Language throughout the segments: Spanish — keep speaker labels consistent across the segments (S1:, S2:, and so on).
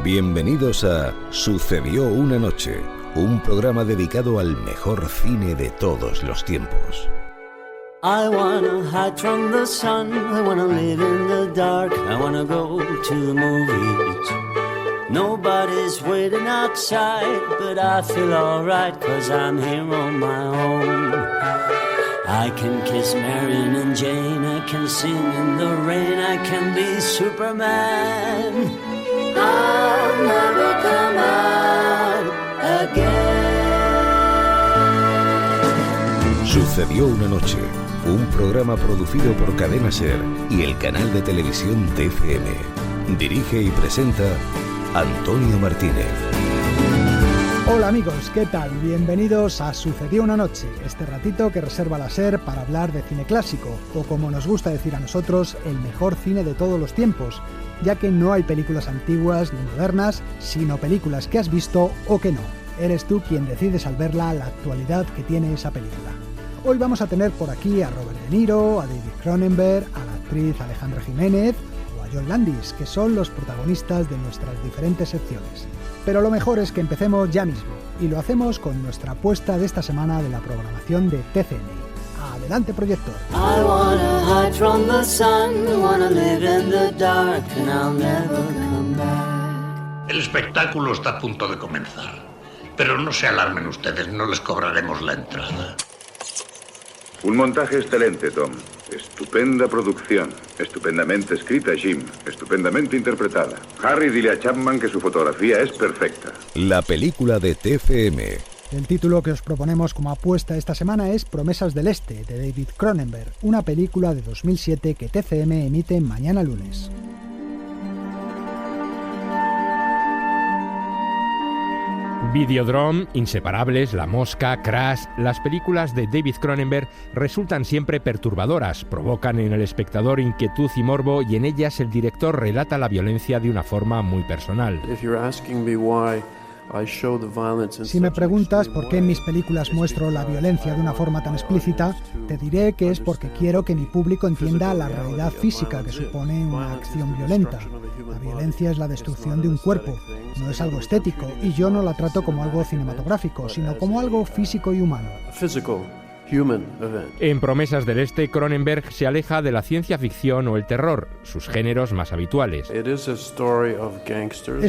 S1: Bienvenidos a Sucedió una noche, un programa dedicado al mejor cine de todos los tiempos.
S2: I wanna hide from the sun, I wanna live in the dark, I wanna go to the movies. Nobody's waiting outside, but I feel alright, 'cause I'm here on my own. I can kiss Marion and Jane, I can sing in the rain, I can be Superman. I'll never come out again.
S1: Sucedió una noche, un programa producido por Cadena Ser y el canal de televisión TFM. Dirige y presenta Antonio Martínez.
S3: Hola amigos, ¿qué tal? Bienvenidos a Sucedió una noche, este ratito que reserva la SER para hablar de cine clásico, o como nos gusta decir a nosotros, el mejor cine de todos los tiempos, ya que no hay películas antiguas ni modernas, sino películas que has visto o que no. Eres tú quien decides al verla la actualidad que tiene esa película. Hoy vamos a tener por aquí a Robert De Niro, a David Cronenberg, a la actriz Alejandra Jiménez o a John Landis, que son los protagonistas de nuestras diferentes secciones. Pero lo mejor es que empecemos ya mismo, y lo hacemos con nuestra apuesta de esta semana de la programación de TCM. Adelante, proyector.
S2: I wanna hide from the sun, wanna live in the dark, and I'll never come back.
S4: El espectáculo está a punto de comenzar, pero no se alarmen ustedes, no les cobraremos la entrada.
S5: Un montaje excelente, Tom. Estupenda producción. Estupendamente escrita, Jim. Estupendamente interpretada. Harry, dile a Chapman que su fotografía es perfecta.
S1: La película de TFM.
S3: El título que os proponemos como apuesta esta semana es Promesas del Este, de David Cronenberg, una película de 2007 que TCM emite mañana lunes.
S6: Videodrome, Inseparables, La Mosca, Crash, las películas de David Cronenberg resultan siempre perturbadoras, provocan en el espectador inquietud y morbo y en ellas el director relata la violencia de una forma muy personal.
S3: Si me preguntas por qué en mis películas muestro la violencia de una forma tan explícita, te diré que es porque quiero que mi público entienda la realidad física que supone una acción violenta. La violencia es la destrucción de un cuerpo, no es algo estético, y yo no la trato como algo cinematográfico, sino como algo físico y humano.
S6: En Promesas del Este, Cronenberg se aleja de la ciencia ficción o el terror, sus géneros más habituales.
S3: Es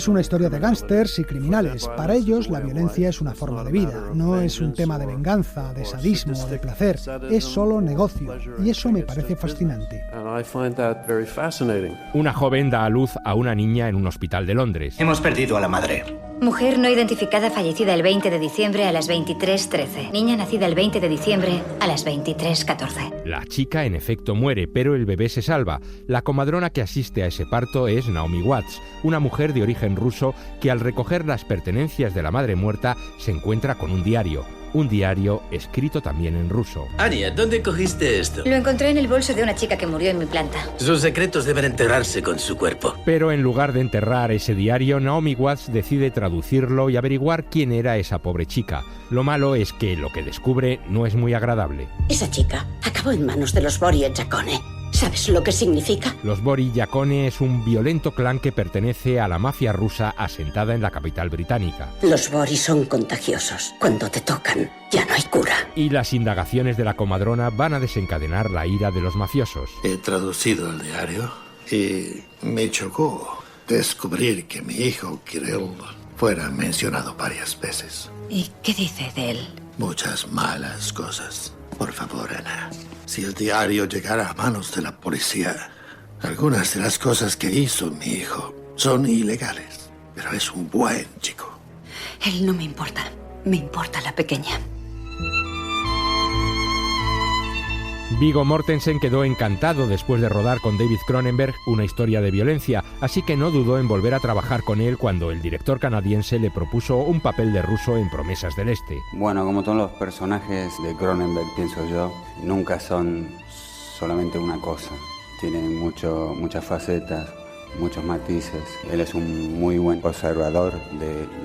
S3: una historia de gángsters y criminales. Para ellos, la violencia es una forma de vida. No es un tema de venganza, de sadismo o de placer. Es solo negocio. Y eso me parece fascinante.
S6: Una joven da a luz a una niña en un hospital de Londres.
S7: Hemos perdido a la madre.
S8: Mujer no identificada fallecida el 20 de diciembre a las 23:13. Niña nacida el 20 de diciembre a las 23:14.
S6: La chica en efecto muere, pero el bebé se salva. La comadrona que asiste a ese parto es Naomi Watts, una mujer de origen ruso que al recoger las pertenencias de la madre muerta se encuentra con un diario escrito también en ruso.
S7: Anya, ¿dónde cogiste esto?
S8: Lo encontré en el bolso de una chica que murió en mi planta.
S7: Sus secretos deben enterrarse con su cuerpo.
S6: Pero en lugar de enterrar ese diario, Naomi Watts decide traducirlo y averiguar quién era esa pobre chica. Lo malo es que lo que descubre no es muy agradable.
S9: Esa chica acabó en manos de los Bori Giacone. ¿Sabes lo que significa?
S6: Los Bori Giacone es un violento clan que pertenece a la mafia rusa asentada en la capital británica.
S9: Los Bori son contagiosos. Cuando te tocan, ya no hay cura.
S6: Y las indagaciones de la comadrona van a desencadenar la ira de los mafiosos.
S10: He traducido el diario y me chocó descubrir que mi hijo Kirill fuera mencionado varias veces.
S9: ¿Y qué dice de él?
S10: Muchas malas cosas. Por favor, Ana, si el diario llegara a manos de la policía, algunas de las cosas que hizo mi hijo son ilegales, pero es un buen chico.
S9: Él no me importa. Me importa la pequeña.
S6: Viggo Mortensen quedó encantado después de rodar con David Cronenberg una historia de violencia, así que no dudó en volver a trabajar con él cuando el director canadiense le propuso un papel de ruso en Promesas del Este.
S11: Bueno, como todos los personajes de Cronenberg, pienso yo, nunca son solamente una cosa. Tienen muchas facetas. muchos matices. Él es un muy buen observador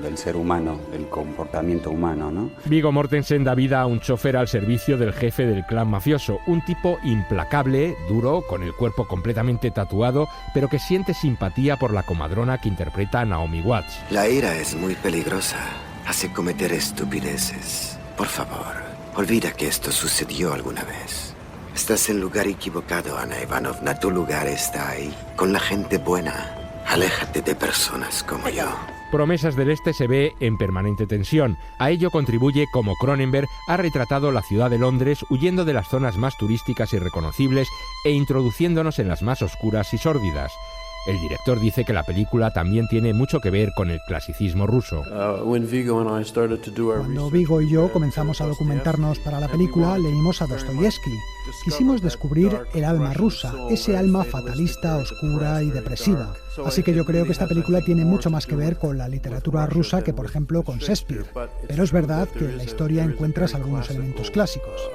S11: del ser humano, del comportamiento humano, ¿no?
S6: Viggo Mortensen da vida a un chofer al servicio del jefe del clan mafioso, un tipo implacable, duro, con el cuerpo completamente tatuado, pero que siente simpatía por la comadrona que interpreta a Naomi Watts.
S12: La ira es muy peligrosa, hace cometer estupideces. Por favor, olvida que esto sucedió alguna vez. Estás en el lugar equivocado, Ana Ivanovna. Tu lugar está ahí, con la gente buena. Aléjate de personas como yo.
S6: Promesas del Este se ve en permanente tensión. A ello contribuye cómo Cronenberg ha retratado la ciudad de Londres huyendo de las zonas más turísticas y reconocibles e introduciéndonos en las más oscuras y sórdidas. El director dice que la película también tiene mucho que ver con el clasicismo ruso.
S3: Cuando Viggo y yo comenzamos a documentarnos para la película, leímos a Dostoyevsky. Quisimos descubrir el alma rusa, ese alma fatalista, oscura y depresiva. Así que yo creo que esta película tiene mucho más que ver con la literatura rusa que, por ejemplo, con Shakespeare. Pero es verdad que en la historia encuentras algunos elementos clásicos.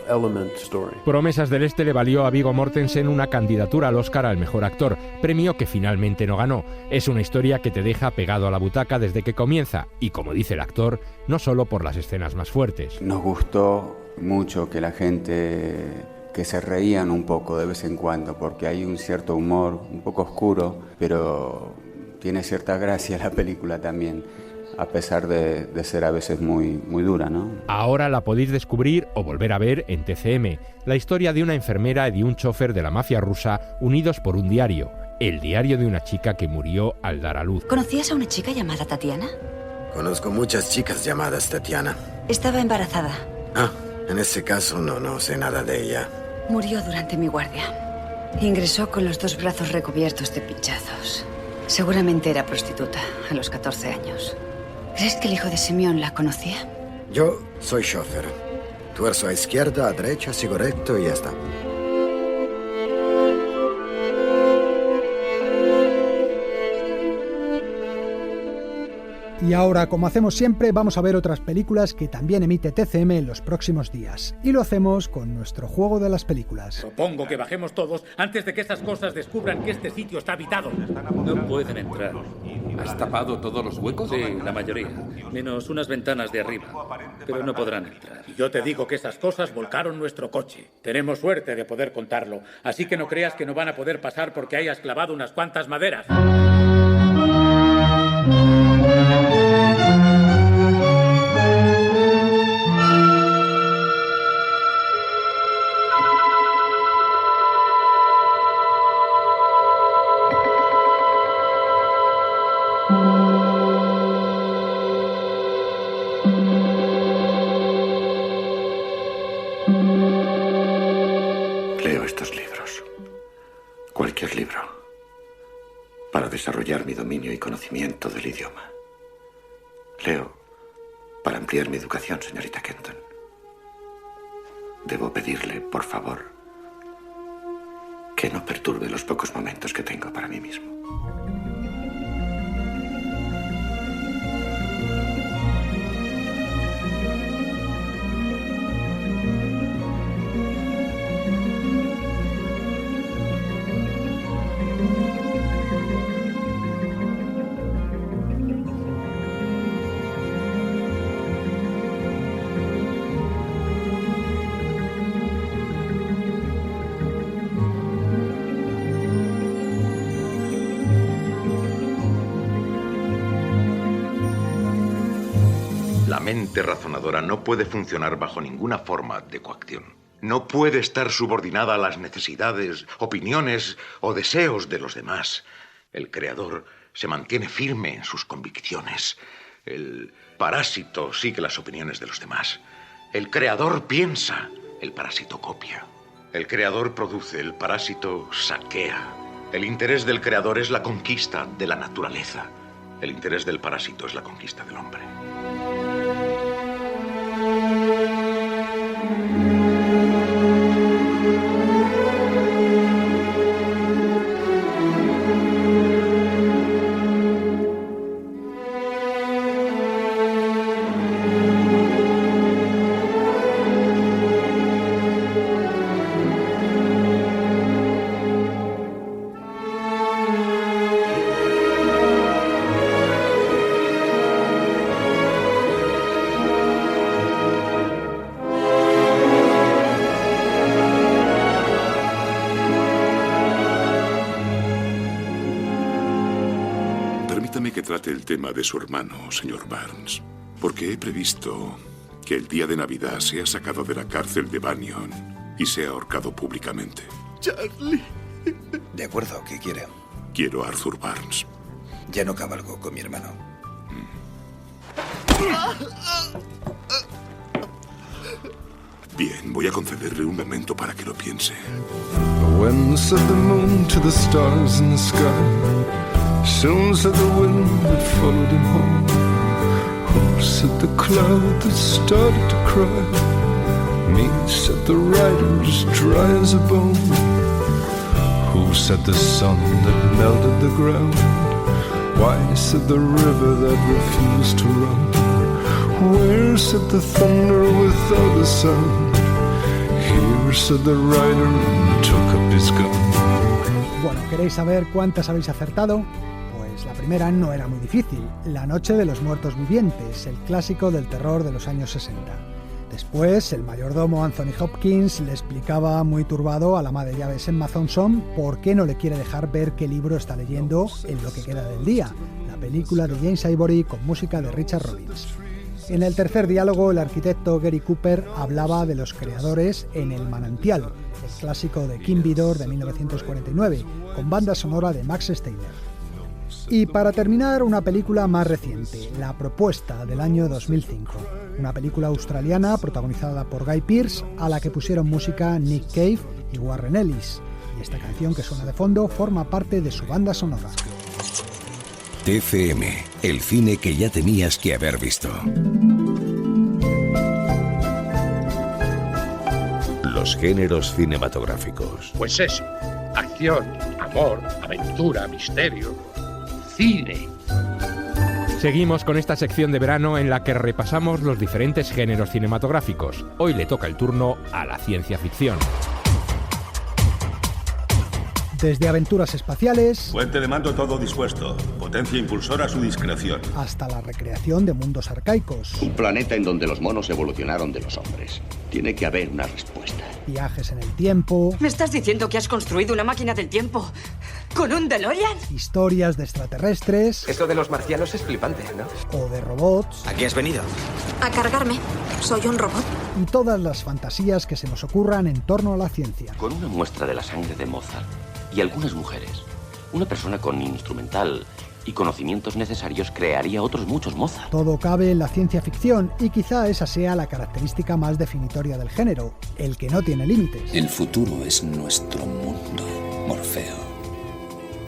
S6: Promesas del Este le valió a Viggo Mortensen una candidatura al Oscar al mejor actor, premio que finalmente no ganó. Es una historia que te deja pegado a la butaca desde que comienza y, como dice el actor, no solo por las escenas más fuertes.
S11: Nos gustó mucho que la gente que se reían un poco de vez en cuando, porque hay un cierto humor, un poco oscuro, pero tiene cierta gracia la película también, a pesar de ser a veces muy dura, ¿no?
S6: Ahora la podéis descubrir o volver a ver en TCM, la historia de una enfermera y de un chofer de la mafia rusa unidos por un diario, el diario de una chica que murió al dar a luz.
S13: ¿Conocías a una chica llamada Tatiana?
S12: Conozco muchas chicas llamadas Tatiana.
S13: Estaba embarazada.
S12: Ah, en ese caso no sé nada de ella.
S13: Murió durante mi guardia. Ingresó con los 2 brazos recubiertos de pinchazos. Seguramente era prostituta a los 14 años. ¿Crees que el hijo de Simeón la conocía?
S12: Yo soy chofer. Tuerzo a izquierda, a derecha, sigo recto y ya está.
S3: Y ahora, como hacemos siempre, vamos a ver otras películas que también emite TCM en los próximos días. Y lo hacemos con nuestro juego de las películas.
S14: Propongo que bajemos todos antes de que esas cosas descubran que este sitio está habitado. No pueden entrar.
S15: ¿Has tapado todos los huecos?
S14: Sí, la mayoría. Menos unas ventanas de arriba. Pero no podrán entrar. Y yo te digo que esas cosas volcaron nuestro coche. Tenemos suerte de poder contarlo. Así que no creas que no van a poder pasar porque hayas clavado unas cuantas maderas.
S16: Leo estos libros. Cualquier libro. Para desarrollar mi dominio y conocimiento del idioma. Leo para ampliar mi educación, señorita Kenton. Debo pedirle, por favor, que no perturbe los pocos momentos que tengo para mí mismo.
S4: La mente razonadora no puede funcionar bajo ninguna forma de coacción. No puede estar subordinada a las necesidades, opiniones o deseos de los demás. El creador se mantiene firme en sus convicciones. El parásito sigue las opiniones de los demás. El creador piensa, el parásito copia. El creador produce, el parásito saquea. El interés del creador es la conquista de la naturaleza. El interés del parásito es la conquista del hombre.
S17: Permítame que trate el tema de su hermano, señor Barnes, porque he previsto que el día de Navidad sea sacado de la cárcel de Banyan y sea ahorcado públicamente.
S18: Charlie. De acuerdo, ¿qué quiere?
S17: Quiero a Arthur Barnes.
S18: Ya no cabalgo con mi hermano.
S17: Bien, voy a concederle un momento para que lo piense.
S19: When said the moon to the stars in the sky, soon said the wind that followed him home. Who said the cloud that started to cry? Me said the rider as dry as a bone. Who said the sun that melted the ground? Why said the river that refused to run? Where said the thunder without a sound? Here said the rider and took up his gun.
S3: Bueno, ¿queréis saber cuántas habéis acertado? Pues la primera no era muy difícil. La noche de los muertos vivientes, el clásico del terror de los años 60. Después, el mayordomo Anthony Hopkins le explicaba muy turbado a la ama de llaves Emma Thompson por qué no le quiere dejar ver qué libro está leyendo en lo que queda del día, la película de James Ivory con música de Richard Robbins. En el tercer diálogo, el arquitecto Gary Cooper hablaba de los creadores en El manantial, el clásico de Kim Vidor de 1949, con banda sonora de Max Steiner. Y para terminar, una película más reciente, La propuesta, del año 2005. Una película australiana protagonizada por Guy Pearce, a la que pusieron música Nick Cave y Warren Ellis. Y esta canción que suena de fondo forma parte de su banda sonora.
S1: TFM, el cine que ya tenías que haber visto. Los géneros cinematográficos.
S20: Pues eso, acción, amor, aventura, misterio, cine.
S6: Seguimos con esta sección de verano en la que repasamos los diferentes géneros cinematográficos. Hoy le toca el turno a la ciencia ficción.
S3: Desde aventuras espaciales...
S21: Puente de mando todo dispuesto. Potencia impulsora a su discreción.
S3: Hasta la recreación de mundos arcaicos.
S22: Un planeta en donde los monos evolucionaron de los hombres. Tiene que haber una respuesta.
S3: Viajes en el tiempo...
S23: ¿Me estás diciendo que has construido una máquina del tiempo con un DeLorean?
S3: Historias de extraterrestres...
S24: Esto de los marcianos es flipante, ¿no?
S3: O de robots...
S24: ¿A qué has venido?
S25: A cargarme. Soy un robot.
S3: Y todas las fantasías que se nos ocurran en torno a la ciencia.
S22: Con una muestra de la sangre de Mozart y algunas mujeres, una persona con instrumental y conocimientos necesarios crearía otros muchos Mozart.
S3: Todo cabe en la ciencia ficción y quizá esa sea la característica más definitoria del género, el que no tiene límites.
S26: El futuro es nuestro mundo, Morfeo.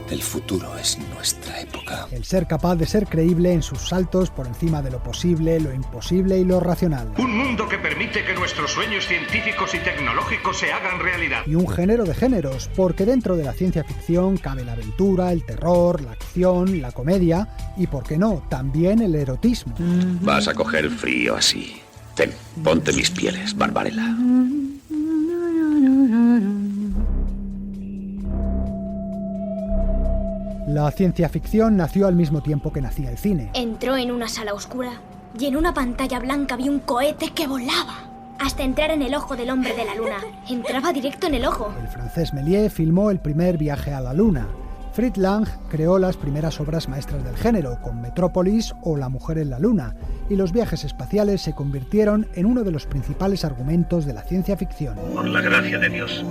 S26: El futuro es nuestra época.
S3: El ser capaz de ser creíble en sus saltos por encima de lo posible, lo imposible y lo racional.
S27: Un mundo que permite que nuestros sueños científicos y tecnológicos se hagan realidad.
S3: Y un género de géneros, porque dentro de la ciencia ficción cabe la aventura, el terror, la acción, la comedia y, por qué no, también el erotismo.
S22: Vas a coger frío así. Ten, ponte mis pieles, Barbarella.
S3: La ciencia ficción nació al mismo tiempo que nacía el cine.
S28: Entró en una sala oscura y en una pantalla blanca vi un cohete que volaba. Hasta entrar en el ojo del hombre de la luna. Entraba directo en el ojo.
S3: El francés Méliès filmó el primer viaje a la luna. Fritz Lang creó las primeras obras maestras del género, con Metrópolis o La mujer en la luna, y los viajes espaciales se convirtieron en uno de los principales argumentos de la ciencia ficción.
S27: Por la gracia de Dios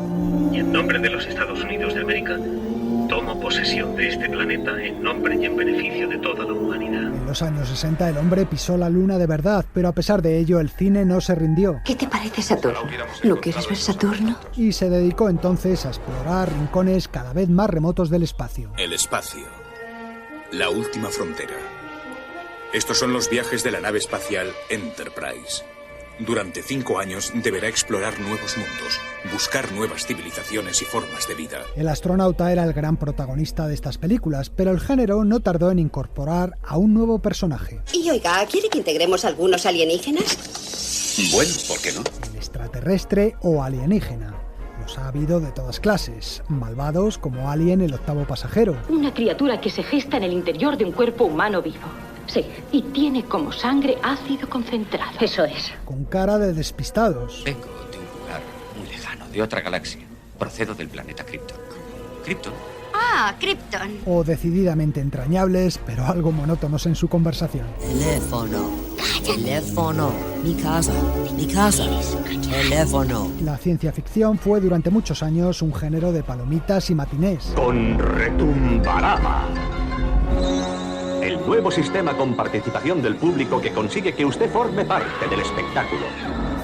S27: y en nombre de los Estados Unidos de América, tomo posesión de este planeta en nombre y en beneficio de toda la humanidad.
S3: En los años 60 el hombre pisó la luna de verdad, pero a pesar de ello el cine no se rindió.
S9: ¿Qué te parece Saturno? ¿No quieres ver Saturno?
S3: Y se dedicó entonces a explorar rincones cada vez más remotos del espacio.
S29: El espacio. La última frontera. Estos son los viajes de la nave espacial Enterprise. Durante 5 años deberá explorar nuevos mundos, buscar nuevas civilizaciones y formas de vida.
S3: El astronauta era el gran protagonista de estas películas, pero el género no tardó en incorporar a un nuevo personaje.
S9: Y oiga, ¿quiere que integremos algunos alienígenas?
S26: Bueno, ¿por qué no?
S3: El extraterrestre o alienígena. Los ha habido de todas clases, malvados como Alien, el octavo pasajero.
S30: Una criatura que se gesta en el interior de un cuerpo humano vivo. Sí, y tiene como sangre ácido concentrado. Eso es.
S3: Con cara de despistados.
S26: Vengo de un lugar muy lejano, de otra galaxia. Procedo del planeta Krypton. Krypton
S28: Ah, Krypton.
S3: O decididamente entrañables, pero algo monótonos en su conversación.
S2: Teléfono. Teléfono. Mi casa. Mi casa. Teléfono.
S3: La ciencia ficción fue durante muchos años un género de palomitas y matinés.
S5: Con Retumbarama. El nuevo sistema con participación del público que consigue que usted forme parte del espectáculo.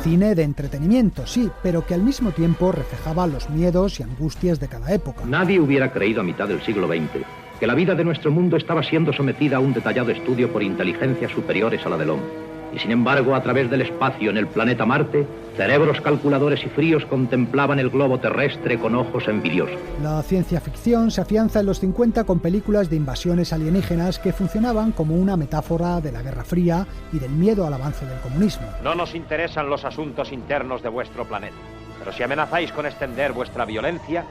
S3: Cine de entretenimiento, sí, pero que al mismo tiempo reflejaba los miedos y angustias de cada época.
S7: Nadie hubiera creído a mitad del siglo XX que la vida de nuestro mundo estaba siendo sometida a un detallado estudio por inteligencias superiores a la del hombre. Y sin embargo, a través del espacio en el planeta Marte, cerebros calculadores y fríos contemplaban el globo terrestre con ojos envidiosos.
S3: La ciencia ficción se afianza en los 50 con películas de invasiones alienígenas que funcionaban como una metáfora de la Guerra Fría y del miedo al avance del comunismo.
S8: No nos interesan los asuntos internos de vuestro planeta, pero si amenazáis con extender vuestra violencia,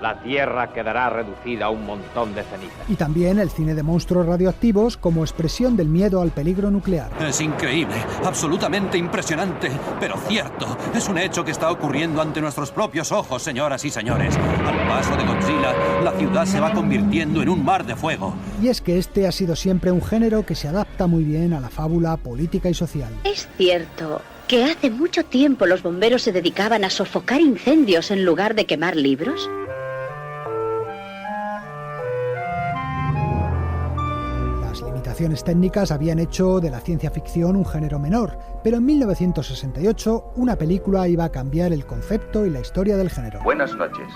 S8: la Tierra quedará reducida a un montón de cenizas.
S3: Y también el cine de monstruos radioactivos como expresión del miedo al peligro nuclear.
S10: Es increíble, absolutamente impresionante, pero cierto. Es un hecho que está ocurriendo ante nuestros propios ojos, señoras y señores. Al paso de Godzilla, la ciudad se va convirtiendo en un mar de fuego.
S3: Y es que este ha sido siempre un género que se adapta muy bien a la fábula política y social.
S30: Es cierto que hace mucho tiempo los bomberos se dedicaban a sofocar incendios en lugar de quemar libros.
S3: Limitaciones técnicas habían hecho de la ciencia ficción un género menor, pero en 1968 una película iba a cambiar el concepto y la historia del género.
S11: Buenas noches.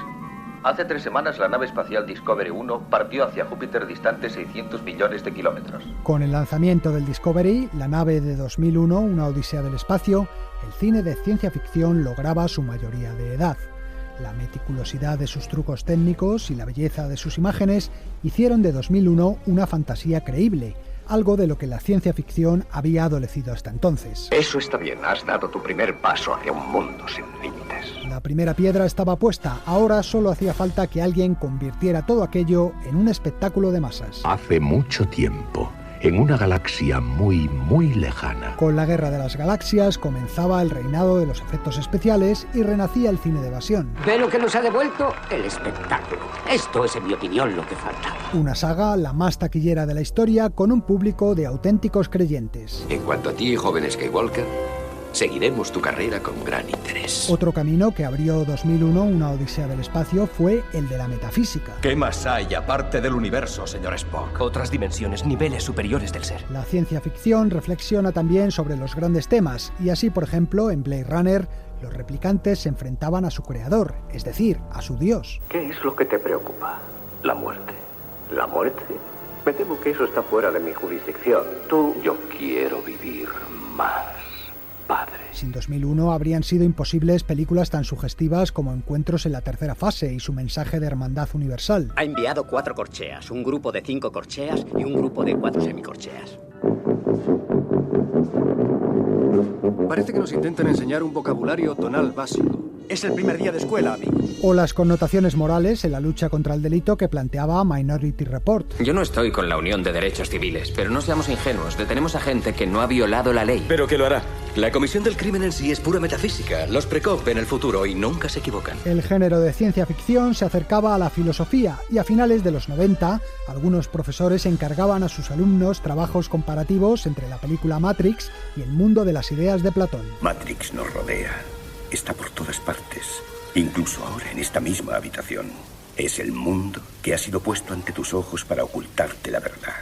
S11: Hace 3 semanas la nave espacial Discovery 1 partió hacia Júpiter distante 600 millones de kilómetros.
S3: Con el lanzamiento del Discovery, la nave de 2001, una odisea del espacio, el cine de ciencia ficción lograba su mayoría de edad. La meticulosidad de sus trucos técnicos y la belleza de sus imágenes hicieron de 2001 una fantasía creíble, algo de lo que la ciencia ficción había adolecido hasta entonces.
S11: Eso está bien, has dado tu primer paso hacia un mundo sin límites.
S3: La primera piedra estaba puesta, ahora solo hacía falta que alguien convirtiera todo aquello en un espectáculo de masas.
S12: Hace mucho tiempo, en una galaxia muy, muy lejana.
S3: Con la Guerra de las Galaxias comenzaba el reinado de los efectos especiales y renacía el cine de evasión.
S13: ¿Ve lo que nos ha devuelto? El espectáculo. Esto es, en mi opinión, lo que falta.
S3: Una saga, la más taquillera de la historia, con un público de auténticos creyentes.
S11: En cuanto a ti, joven Skywalker, seguiremos tu carrera con gran interés.
S3: Otro camino que abrió 2001, una odisea del espacio, fue el de la metafísica.
S11: ¿Qué más hay aparte del universo, señor Spock?
S8: Otras dimensiones, niveles superiores del ser.
S3: La ciencia ficción reflexiona también sobre los grandes temas, y así, por ejemplo, en Blade Runner, los replicantes se enfrentaban a su creador, es decir, a su dios.
S11: ¿Qué es lo que te preocupa? ¿La muerte? ¿La muerte? Me temo que eso está fuera de mi jurisdicción. Yo quiero vivir más. Padre.
S3: Sin 2001 habrían sido imposibles películas tan sugestivas como Encuentros en la tercera fase y su mensaje de hermandad universal.
S13: Ha enviado 4 corcheas, un grupo de 5 corcheas y un grupo de 4 semicorcheas.
S14: Parece que nos intentan enseñar un vocabulario tonal básico.
S15: Es el primer día de escuela, amigos.
S3: O las connotaciones morales en la lucha contra el delito que planteaba Minority Report.
S22: Yo no estoy con la Unión de Derechos Civiles, pero no seamos ingenuos. Detenemos a gente que no ha violado la ley.
S15: ¿Pero qué lo hará? La comisión del crimen en sí es pura metafísica. Los Precop ven el futuro y nunca se equivocan.
S3: El género de ciencia ficción se acercaba a la filosofía y a finales de los 90, algunos profesores encargaban a sus alumnos trabajos comparativos entre la película Matrix y el mundo de las ideas de Platón.
S31: Matrix nos rodea. Está por todas partes, incluso ahora en esta misma habitación. Es el mundo que ha sido puesto ante tus ojos para ocultarte la verdad.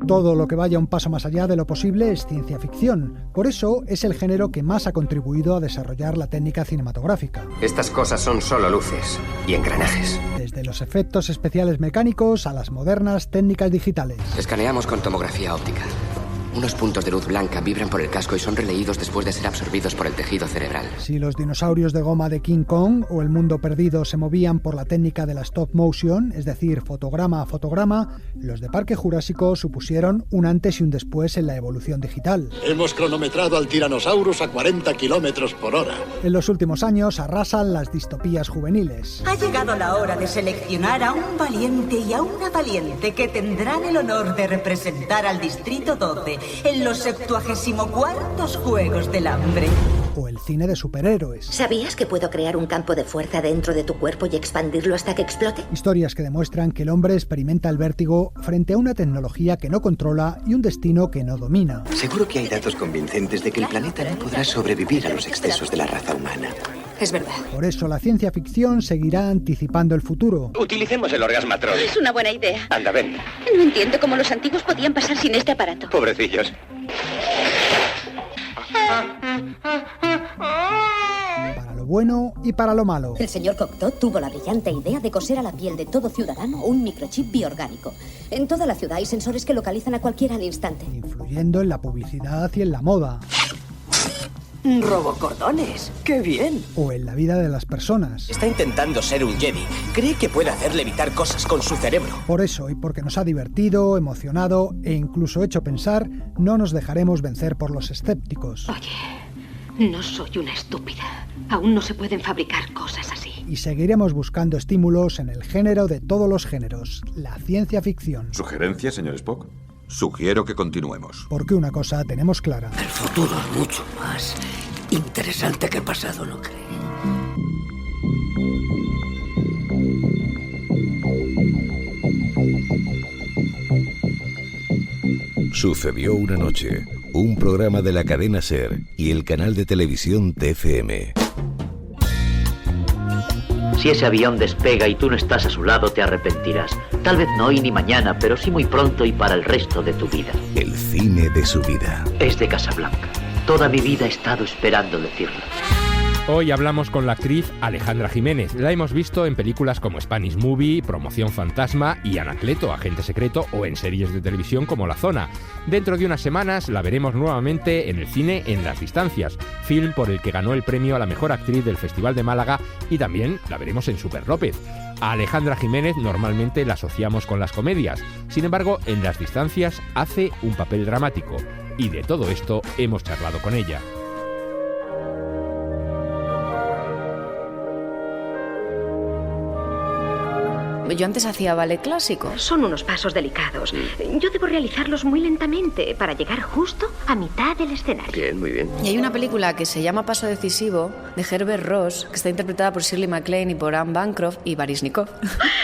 S3: Todo lo que vaya un paso más allá de lo posible es ciencia ficción. Por eso es el género que más ha contribuido a desarrollar la técnica cinematográfica.
S13: Estas cosas son solo luces y engranajes.
S3: Desde los efectos especiales mecánicos a las modernas técnicas digitales.
S13: Escaneamos con tomografía óptica. Unos puntos de luz blanca vibran por el casco y son releídos después de ser absorbidos por el tejido cerebral.
S3: Si los dinosaurios de goma de King Kong o el mundo perdido se movían por la técnica de la stop motion, es decir, fotograma a fotograma, los de Parque Jurásico supusieron un antes y un después en la evolución digital.
S32: Hemos cronometrado al Tyrannosaurus a 40 kilómetros por hora.
S3: En los últimos años arrasan las distopías juveniles.
S33: Ha llegado la hora de seleccionar a un valiente y a una valiente que tendrán el honor de representar al Distrito 12 en los 74º Juegos del Hambre.
S3: o el cine de superhéroes.
S9: ¿Sabías que puedo crear un campo de fuerza dentro de tu cuerpo y expandirlo hasta que explote?
S3: Historias que demuestran que el hombre experimenta el vértigo frente a una tecnología que no controla y un destino que no domina.
S1: Seguro que hay datos convincentes de que el planeta no podrá sobrevivir a los excesos de la raza humana.
S9: Es verdad.
S3: Por eso la ciencia ficción seguirá anticipando el futuro.
S11: Utilicemos el orgasmatrón.
S9: Es una buena idea.
S11: Anda, ven.
S9: No entiendo cómo los antiguos podían pasar sin este aparato.
S11: Pobrecillos.
S3: Para lo bueno y para lo malo.
S4: El señor Cocteau tuvo la brillante idea de coser a la piel de todo ciudadano un microchip biorgánico. En toda la ciudad hay sensores que localizan a cualquiera al instante.
S3: Influyendo en la publicidad y en la moda.
S6: Robocordones, ¡qué bien!
S3: O en la vida de las personas.
S6: Está intentando ser un Jedi. Cree que puede hacer levitar cosas con su cerebro.
S3: Por eso, y porque nos ha divertido, emocionado e incluso hecho pensar, no nos dejaremos vencer por los escépticos.
S30: Oye, no soy una estúpida. Aún no se pueden fabricar cosas así.
S3: Y seguiremos buscando estímulos en el género de todos los géneros, la ciencia ficción.
S16: ¿Sugerencia, señor Spock? Sugiero que continuemos.
S3: Porque una cosa tenemos clara.
S6: El futuro es mucho más interesante que el pasado, ¿no cree?
S12: Sucedió una noche, un programa de la cadena SER y el canal de televisión TFM.
S17: Si ese avión despega y tú no estás a su lado, te arrepentirás. Tal vez no hoy ni mañana, pero sí muy pronto y para el resto de tu vida.
S12: El cine de su vida.
S17: Es de Casablanca. Toda mi vida he estado esperando decirlo.
S18: Hoy hablamos con la actriz Alejandra Jiménez. La hemos visto en películas como Spanish Movie, Promoción Fantasma y Anacleto, Agente Secreto, o en series de televisión como La Zona. Dentro de unas semanas la veremos nuevamente en el cine En las Distancias, film por el que ganó el premio a la mejor actriz del Festival de Málaga, y también la veremos en Super López. A Alejandra Jiménez normalmente la asociamos con las comedias. Sin embargo, en Las Distancias hace un papel dramático. Y de todo esto hemos charlado con ella.
S19: Yo antes hacía ballet clásico.
S30: Son unos pasos delicados. Yo debo realizarlos muy lentamente para llegar justo a mitad del escenario.
S11: Bien, muy bien.
S19: Y hay una película que se llama Paso Decisivo, de Herbert Ross, que está interpretada por Shirley MacLaine y por Anne Bancroft y Baryshnikov.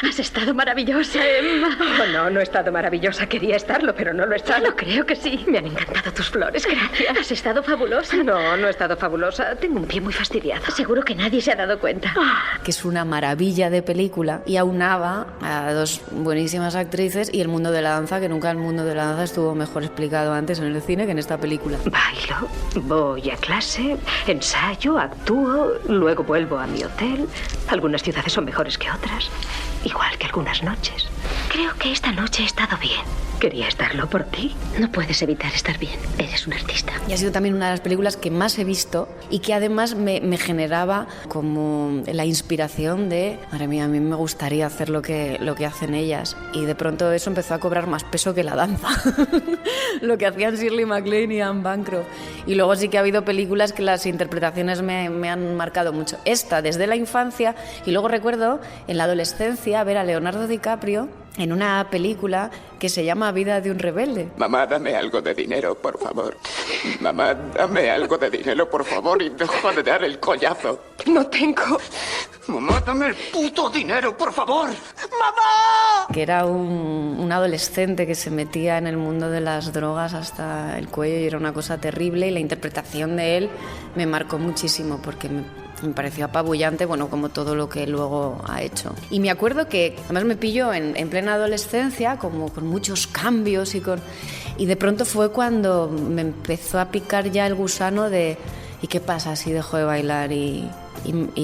S30: Has estado maravillosa, Emma. Oh, no he estado maravillosa. Quería estarlo, pero no lo he estado. Creo que sí. Me han encantado tus flores, gracias. Has estado fabulosa. No he estado fabulosa. Tengo un pie muy fastidiado. Seguro que nadie se ha dado cuenta.
S19: Que es una maravilla de película y aunaba a dos buenísimas actrices y el mundo de la danza, que nunca el mundo de la danza estuvo mejor explicado antes en el cine que en esta película.
S30: Bailo, voy a clase, ensayo, actúo, luego vuelvo a mi hotel. Algunas ciudades son mejores que otras, igual que algunas noches. Creo que esta noche he estado bien. Quería estarlo por ti. No puedes evitar estar bien. Eres un artista.
S19: Y ha sido también una de las películas que más he visto y que además me generaba como la inspiración de, madre mía, a mí me gustaría hacer lo que hacen ellas. Y de pronto eso empezó a cobrar más peso que la danza. Lo que hacían Shirley MacLaine y Anne Bancroft. Y luego sí que ha habido películas que las interpretaciones me han marcado mucho. Esta desde la infancia, y luego recuerdo en la adolescencia ver a Leonardo DiCaprio en una película que se llama Vida de un rebelde.
S31: Mamá, dame algo de dinero, por favor. Mamá, dame algo de dinero, por favor, y deja de dar el collazo.
S30: No tengo.
S31: Mamá, dame el puto dinero, por favor. ¡Mamá!
S19: Que era un adolescente que se metía en el mundo de las drogas hasta el cuello y era una cosa terrible, y la interpretación de él me marcó muchísimo porque me pareció apabullante, bueno, como todo lo que luego ha hecho. Y me acuerdo que además me pilló en plena adolescencia, como con muchos cambios y de pronto fue cuando me empezó a picar ya el gusano de ¿y qué pasa si dejo de bailar y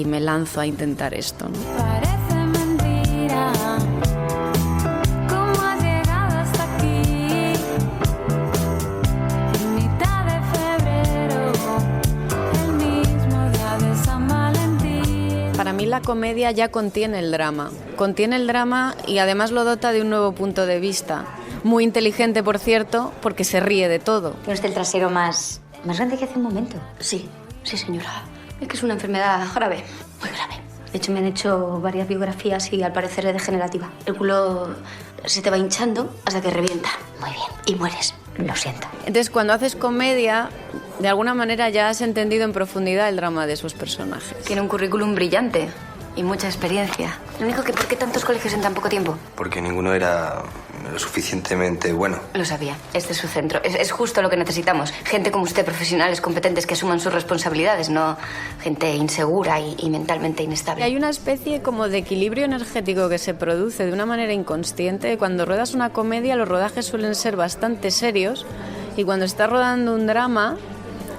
S19: me lanzo a intentar esto, ¿no? Para mí la comedia ya contiene el drama y además lo dota de un nuevo punto de vista. Muy inteligente, por cierto, porque se ríe de todo.
S4: ¿No es el trasero más grande que hace un momento?
S30: Sí, señora. Es que es una enfermedad grave, muy grave.
S2: De hecho, me han hecho varias biografías y al parecer es degenerativa. El culo se te va hinchando hasta que revienta. Muy bien. Y mueres. Lo siento.
S19: Entonces, cuando haces comedia, de alguna manera ya has entendido en profundidad el drama de esos personajes.
S2: Tiene un currículum brillante y mucha experiencia. Lo único que, ¿por qué tantos colegios en tan poco tiempo?
S5: Porque ninguno era lo suficientemente bueno.
S2: Lo sabía. Este es su centro. Es justo lo que necesitamos. Gente como usted, profesionales competentes que asuman sus responsabilidades, no gente insegura y mentalmente inestable.
S19: Hay una especie como de equilibrio energético que se produce de una manera inconsciente. Cuando ruedas una comedia, los rodajes suelen ser bastante serios y cuando estás rodando un drama,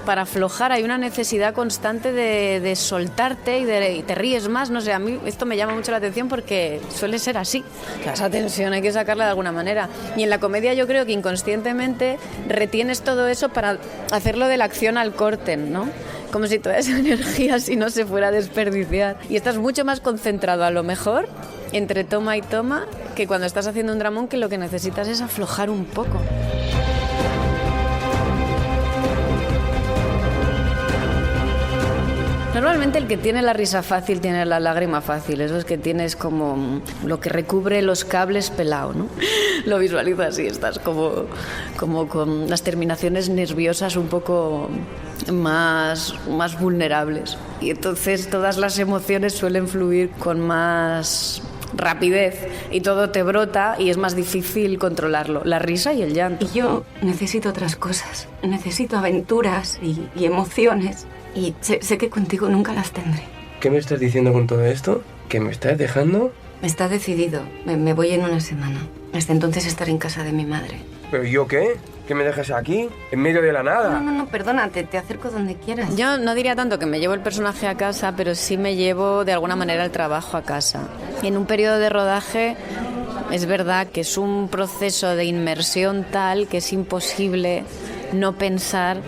S19: para aflojar hay una necesidad constante de soltarte y te ríes más. No sé, a mí esto me llama mucho la atención porque suele ser así. O sea, esa tensión hay que sacarla de alguna manera. Y en la comedia yo creo que inconscientemente retienes todo eso para hacerlo de la acción al corte, ¿no? Como si toda esa energía así no se fuera a desperdiciar. Y estás mucho más concentrado a lo mejor entre toma y toma que cuando estás haciendo un dramón, que lo que necesitas es aflojar un poco. Normalmente el que tiene la risa fácil tiene la lágrima fácil. Eso es que tienes como lo que recubre los cables pelado, ¿no? Lo visualizo así, estás como con las terminaciones nerviosas un poco más vulnerables. Y entonces todas las emociones suelen fluir con más rapidez y todo te brota y es más difícil controlarlo. La risa y el llanto.
S2: Y yo necesito otras cosas. Necesito aventuras y emociones. Y sé que contigo nunca las tendré.
S7: ¿Qué me estás diciendo con todo esto? ¿Que me estás dejando?
S2: Está decidido. Me voy en una semana. Hasta entonces estaré en casa de mi madre.
S7: ¿Pero yo qué? ¿Que me dejas aquí? ¿En medio de la nada?
S2: No, perdona, te acerco donde quieras.
S19: Yo no diría tanto que me llevo el personaje a casa, pero sí me llevo de alguna manera el trabajo a casa. En un periodo de rodaje es verdad que es un proceso de inmersión tal que es imposible no pensar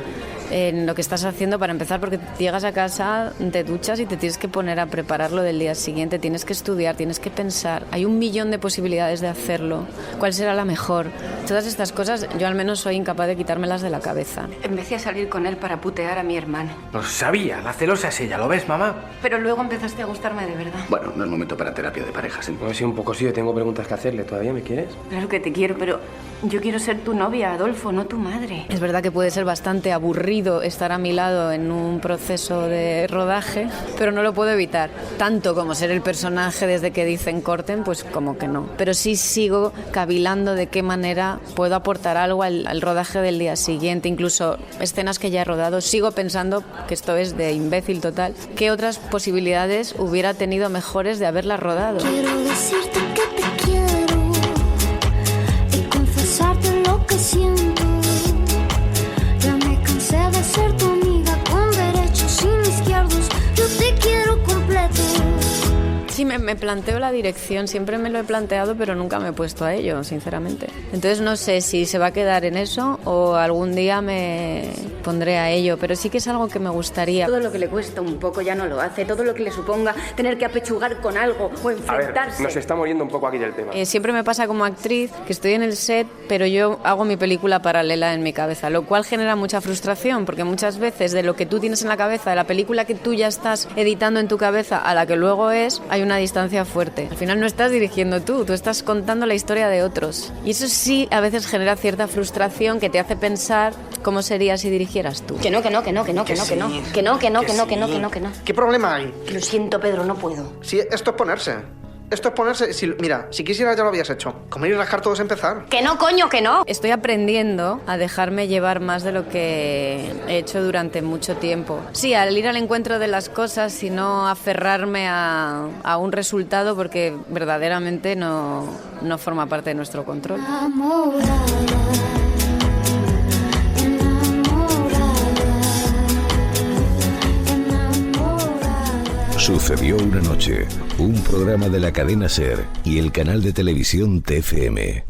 S19: en lo que estás haciendo para empezar, porque llegas a casa, te duchas y te tienes que poner a preparar lo del día siguiente, tienes que estudiar, tienes que pensar, hay 1.000.000 de posibilidades de hacerlo, cuál será la mejor. Todas estas cosas yo al menos soy incapaz de quitármelas de la cabeza.
S2: Empecé a salir con él para putear a mi hermano.
S7: Lo sabía, la celosa es ella, ¿lo ves, mamá?
S2: Pero luego empezaste a gustarme de verdad.
S11: Bueno, no es momento para terapia de parejas, ¿eh?
S7: Pues sí, un poco sí, yo tengo preguntas que hacerle. ¿Todavía me quieres?
S2: Claro que te quiero, pero yo quiero ser tu novia, Adolfo, no tu madre.
S19: Es verdad que puede ser bastante aburrido estar a mi lado en un proceso de rodaje, pero no lo puedo evitar. Tanto como ser el personaje desde que dicen corten, pues como que no. Pero sí sigo cavilando de qué manera puedo aportar algo al rodaje del día siguiente, incluso escenas que ya he rodado. Sigo pensando, que esto es de imbécil total, qué otras posibilidades hubiera tenido mejores de haberlas rodado.
S10: Quiero decirte que te quiero y confesarte lo que siento. Ya me cansé de ser tu amiga con derechos y izquierdos. Yo te quiero completo.
S19: Sí, me planteo la dirección, siempre me lo he planteado, pero nunca me he puesto a ello, sinceramente. Entonces no sé si se va a quedar en eso o algún día me pondré a ello, pero sí que es algo que me gustaría.
S2: Todo lo que le cuesta un poco ya no lo hace, todo lo que le suponga tener que apechugar con algo o enfrentarse.
S7: A ver, nos estamos yendo un poco aquí del tema.
S19: Siempre me pasa como actriz que estoy en el set, pero yo hago mi película paralela en mi cabeza, lo cual genera mucha frustración, porque muchas veces de lo que tú tienes en la cabeza, de la película que tú ya estás editando en tu cabeza a la que luego es, hay una distancia fuerte. Al final no estás dirigiendo tú estás contando la historia de otros. Y eso sí a veces genera cierta frustración que te hace pensar cómo sería si dirigieras tú.
S2: Que no.
S20: ¿Qué problema hay?
S2: Lo siento, Pedro, no puedo.
S20: Sí, esto es ponerse. Mira, si quisieras ya lo habías hecho. Comer y rascar todo es empezar.
S2: Que no, coño, que no.
S19: Estoy aprendiendo a dejarme llevar más de lo que he hecho durante mucho tiempo. Sí, al ir al encuentro de las cosas y no aferrarme a un resultado porque verdaderamente no forma parte de nuestro control.
S12: Sucedió una noche, un programa de la cadena SER y el canal de televisión TFM.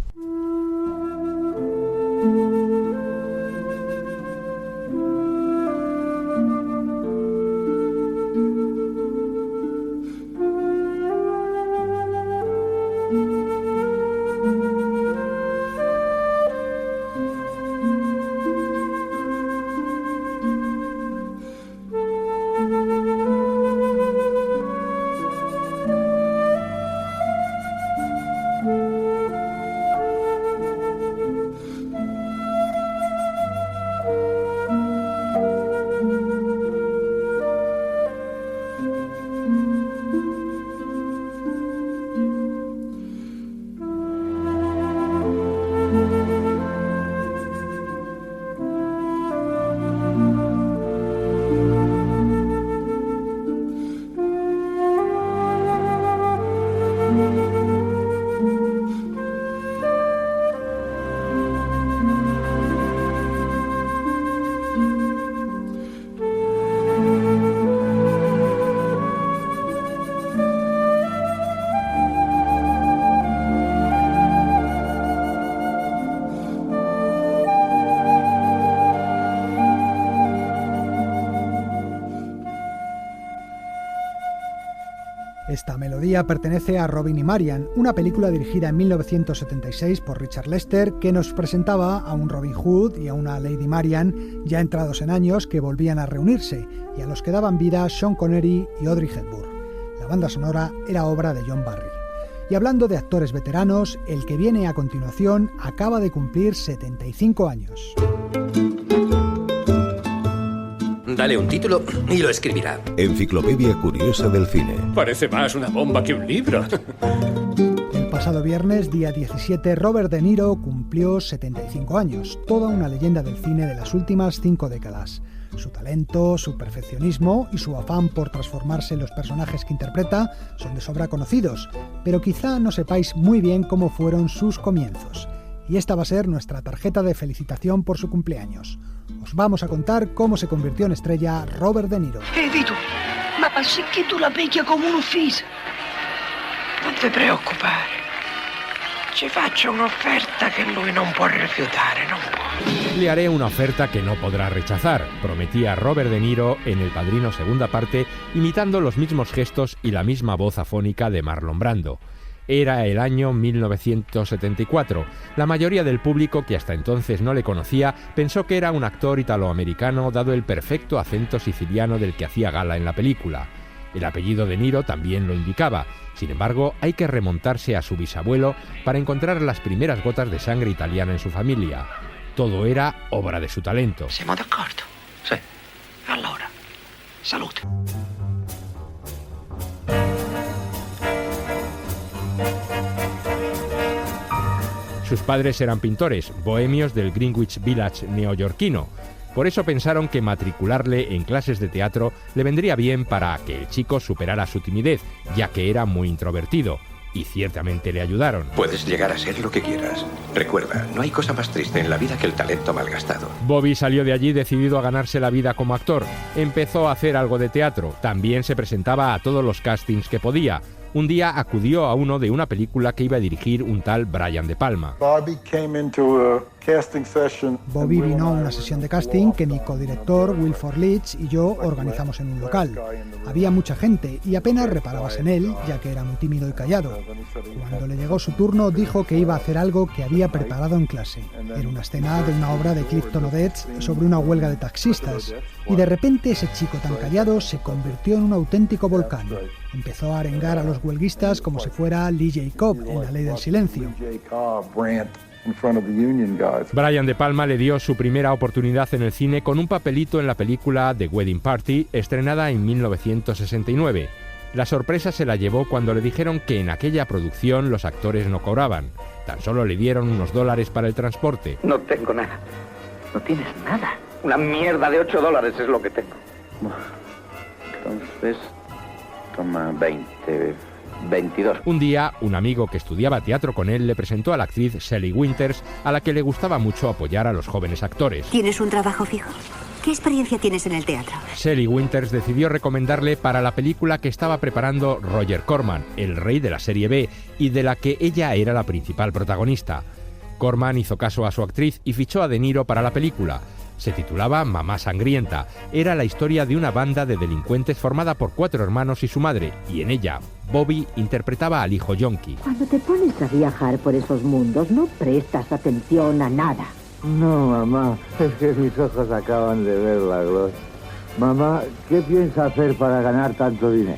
S3: melodía pertenece a Robin y Marian, una película dirigida en 1976 por Richard Lester que nos presentaba a un Robin Hood y a una Lady Marian ya entrados en años que volvían a reunirse y a los que daban vida Sean Connery y Audrey Hepburn. La banda sonora era obra de John Barry. Y hablando de actores veteranos, el que viene a continuación acaba de cumplir 75 años.
S8: Dale un título y lo escribirá.
S12: Enciclopedia Curiosa del Cine.
S8: Parece más una bomba que un libro.
S3: El pasado viernes, día 17, Robert De Niro cumplió 75 años, toda una leyenda del cine de las últimas 5 décadas. Su talento, su perfeccionismo y su afán por transformarse en los personajes que interpreta son de sobra conocidos, pero quizá no sepáis muy bien cómo fueron sus comienzos. Y esta va a ser nuestra tarjeta de felicitación por su cumpleaños. Os vamos a contar cómo se convirtió en estrella Robert De Niro.
S6: Vito, ma sì che tu la picchia come un ufficio. Non ti preoccupare. Ci faccio un'offerta che lui non può rifiutare, non può.
S18: Le haré una oferta que no podrá rechazar, prometía Robert De Niro en El Padrino segunda parte, imitando los mismos gestos y la misma voz afónica de Marlon Brando. Era el año 1974. La mayoría del público, que hasta entonces no le conocía, pensó que era un actor italoamericano dado el perfecto acento siciliano del que hacía gala en la película. El apellido De Niro también lo indicaba. Sin embargo, hay que remontarse a su bisabuelo para encontrar las primeras gotas de sangre italiana en su familia. Todo era obra de su talento.
S6: Siamo d'accordo? Sì. Allora, salute.
S18: Sus padres eran pintores, bohemios del Greenwich Village neoyorquino. Por eso pensaron que matricularle en clases de teatro le vendría bien para que el chico superara su timidez, ya que era muy introvertido. Y ciertamente le ayudaron.
S31: Puedes llegar a ser lo que quieras. Recuerda, no hay cosa más triste en la vida que el talento malgastado.
S18: Bobby salió de allí decidido a ganarse la vida como actor. Empezó a hacer algo de teatro. También se presentaba a todos los castings que podía. Un día acudió a uno de una película que iba a dirigir un tal Brian De Palma.
S3: Bobby vino a una sesión de casting que mi codirector Wilford Leach y yo organizamos en un local. Había mucha gente y apenas reparabas en él, ya que era muy tímido y callado. Cuando le llegó su turno, dijo que iba a hacer algo que había preparado en clase. Era una escena de una obra de Clifton Odets sobre una huelga de taxistas. Y de repente ese chico tan callado se convirtió en un auténtico volcán. Empezó a arengar a los huelguistas como si fuera Lee Jacob en La Ley del Silencio.
S18: Brian De Palma le dio su primera oportunidad en el cine con un papelito en la película The Wedding Party, estrenada en 1969. La sorpresa se la llevó cuando le dijeron que en aquella producción los actores no cobraban. Tan solo le dieron unos $, para el transporte.
S11: No tengo nada. No tienes nada. Una mierda de $8 es lo que tengo. Entonces, toma 22.
S18: Un día, un amigo que estudiaba teatro con él le presentó a la actriz Shelley Winters, a la que le gustaba mucho apoyar a los jóvenes actores.
S13: ¿Tienes un trabajo fijo? ¿Qué experiencia tienes en el teatro?
S18: Shelley Winters decidió recomendarle para la película que estaba preparando Roger Corman, el rey de la serie B, y de la que ella era la principal protagonista. Corman hizo caso a su actriz y fichó a De Niro para la película. Se titulaba Mamá Sangrienta. Era la historia de una banda de delincuentes formada por 4 hermanos y su madre, y en ella, Bobby interpretaba al hijo yonki.
S14: Cuando te pones a viajar por esos mundos, no prestas atención a nada.
S15: No, mamá, es que mis ojos acaban de ver la gloria. Mamá, ¿qué piensa hacer para ganar tanto dinero?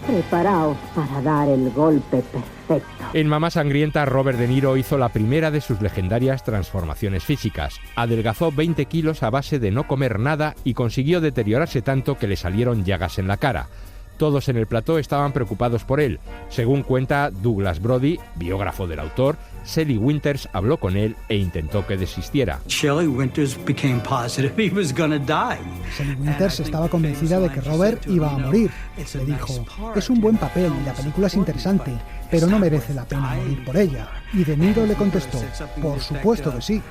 S14: Preparaos para dar el golpe perfecto.
S18: En Mamá Sangrienta, Robert De Niro hizo la primera de sus legendarias transformaciones físicas. Adelgazó 20 kilos a base de no comer nada y consiguió deteriorarse tanto que le salieron llagas en la cara. Todos en el plató estaban preocupados por él. Según cuenta Douglas Brody, biógrafo del autor, Shelley Winters habló con él e intentó que desistiera.
S21: Shelley Winters became positive he was gonna die.
S3: Shelley Winters estaba convencida de que Robert iba a morir. Le dijo, es un buen papel y la película es interesante, pero no merece la pena morir por ella. Y De Niro le contestó, por supuesto que sí.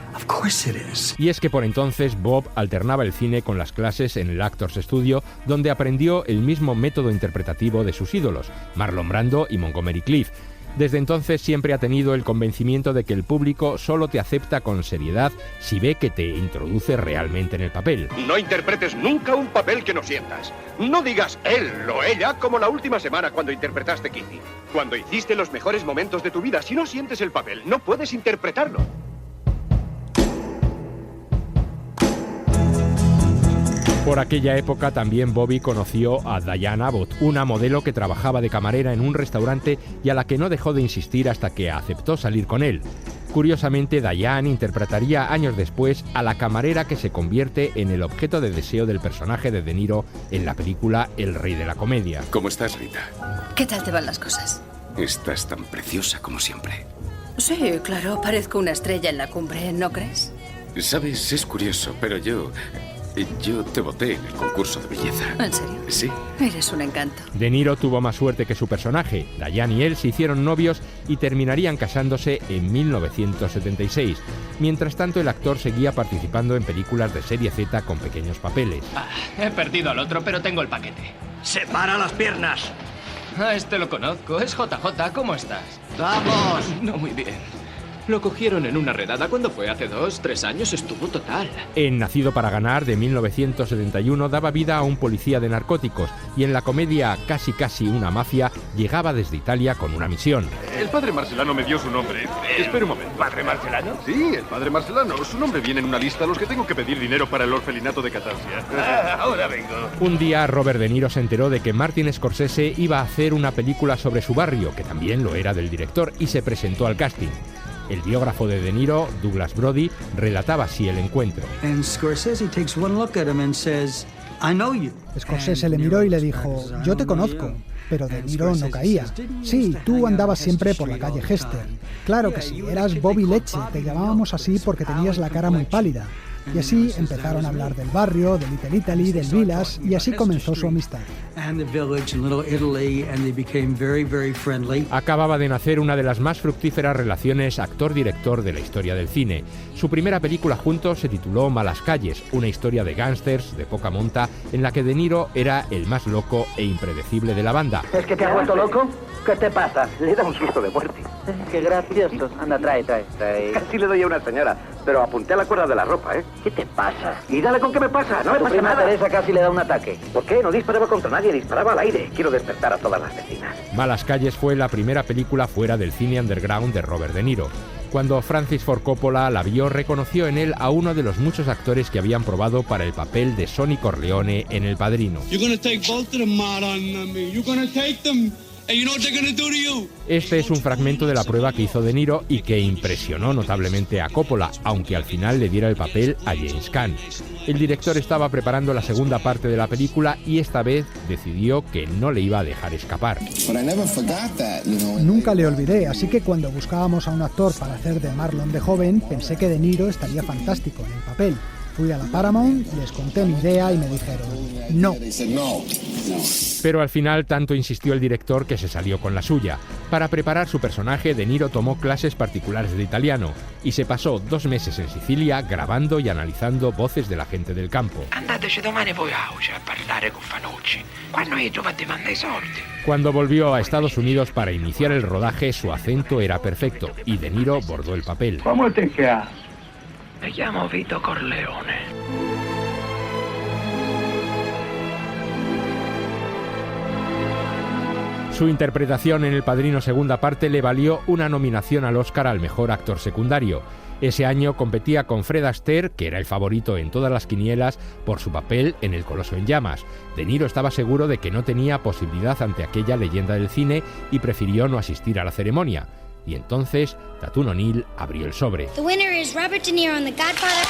S18: Y es que por entonces Bob alternaba el cine con las clases en el Actors Studio, donde aprendió el mismo método interpretativo de sus ídolos, Marlon Brando y Montgomery Clift. Desde entonces siempre ha tenido el convencimiento de que el público solo te acepta con seriedad si ve que te introduce realmente en el papel.
S1: No interpretes nunca un papel que no sientas. No digas él o ella como la última semana cuando interpretaste Kitty. Cuando hiciste los mejores momentos de tu vida, si no sientes el papel, no puedes interpretarlo.
S18: Por aquella época también Bobby conoció a Diane Abbott, una modelo que trabajaba de camarera en un restaurante y a la que no dejó de insistir hasta que aceptó salir con él. Curiosamente, Diane interpretaría años después a la camarera que se convierte en el objeto de deseo del personaje de De Niro en la película El Rey de la Comedia.
S31: ¿Cómo estás, Rita?
S9: ¿Qué tal te van las cosas?
S31: Estás tan preciosa como siempre.
S9: Sí, claro, parezco una estrella en la cumbre, ¿no crees?
S31: Sabes, es curioso, pero yo te voté en el concurso de belleza.
S9: ¿En serio?
S31: Sí.
S9: Eres un encanto.
S18: De Niro tuvo más suerte que su personaje. Diane y él se hicieron novios y terminarían casándose en 1976. Mientras tanto, el actor seguía participando en películas de serie Z con pequeños papeles.
S16: He perdido al otro, pero tengo el paquete.
S21: ¡Separa las piernas!
S16: Este lo conozco. Es JJ. ¿Cómo estás?
S21: ¡Vamos!
S16: No, muy bien. Lo cogieron en una redada cuando fue hace 2-3 años. Estuvo total.
S18: En Nacido para ganar, de 1971, daba vida a un policía de narcóticos y en la comedia Casi una mafia llegaba desde Italia con una misión.
S1: El padre Marcelano me dio su nombre. Espera un momento.
S16: ¿Padre Marcelano?
S1: Sí, el padre Marcelano. Su nombre viene en una lista a los que tengo que pedir dinero para el orfelinato de Catarsia.
S16: Ahora vengo.
S18: Un día, Robert De Niro se enteró de que Martin Scorsese iba a hacer una película sobre su barrio, que también lo era del director, y se presentó al casting. El biógrafo de De Niro, Douglas Brody, relataba así el encuentro.
S3: Scorsese le miró y le dijo: yo te conozco. Pero De Niro no caía. Sí, tú andabas siempre por la calle Hester. Claro que sí, eras Bobby Leche, te llamábamos así porque tenías la cara muy pálida. Y así empezaron a hablar del barrio, del Little Italy, del Village, y así comenzó su amistad.
S18: Acababa de nacer una de las más fructíferas relaciones actor-director de la historia del cine. Su primera película juntos se tituló Malas calles, una historia de gángsters de poca monta en la que De Niro era el más loco e impredecible de la banda.
S17: ¿Es que te has vuelto loco? ¿Qué te pasa? Le da un susto de muerte. Qué gracioso. Anda, trae. Casi le doy a una señora, pero apunté a la cuerda de la ropa, ¿eh? ¿Qué te pasa? Y dale con qué me pasa. No me pasa nada. Teresa casi le da un ataque. ¿Por qué? No disparaba contra nadie, disparaba al aire. Quiero despertar a todas las vecinas.
S18: Malas calles fue la primera película fuera del cine underground de Robert De Niro. Cuando Francis Ford Coppola la vio, reconoció en él a uno de los muchos actores que habían probado para el papel de Sonny Corleone en El Padrino. Este es un fragmento de la prueba que hizo De Niro y que impresionó notablemente a Coppola, aunque al final le diera el papel a James Caan. El director estaba preparando la segunda parte de la película y esta vez decidió que no le iba a dejar escapar.
S3: Nunca le olvidé, así que cuando buscábamos a un actor para hacer de Marlon de joven, pensé que De Niro estaría fantástico en el papel. Fui a la Paramount, les conté mi idea y me dijeron no.
S18: Pero al final tanto insistió el director que se salió con la suya. Para preparar su personaje, De Niro tomó clases particulares de italiano y se pasó 2 meses en Sicilia grabando y analizando voces de la gente del campo.
S6: Andateci domani voi a parlare con Fanucci. Quando io ti manda i soldi.
S18: Cuando volvió a Estados Unidos para iniciar el rodaje, su acento era perfecto y De Niro bordó el papel.
S6: ¿Cómo te chiamas? Me llamo Vito Corleone.
S18: Su interpretación en El Padrino segunda parte le valió una nominación al Oscar al mejor actor secundario. Ese año competía con Fred Astaire, que era el favorito en todas las quinielas por su papel en El Coloso en llamas. De Niro estaba seguro de que no tenía posibilidad ante aquella leyenda del cine y prefirió no asistir a la ceremonia. Y entonces Tatum O'Neal abrió el sobre.
S10: The winner is Robert De Niro in The Godfather.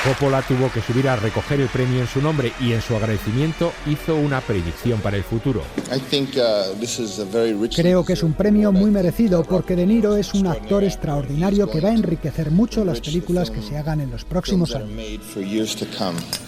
S18: Coppola tuvo que subir a recoger el premio en su nombre y en su agradecimiento hizo una predicción para el futuro.
S3: Creo que es un premio muy merecido porque De Niro es un actor extraordinario que va a enriquecer mucho las películas que se hagan en los próximos años.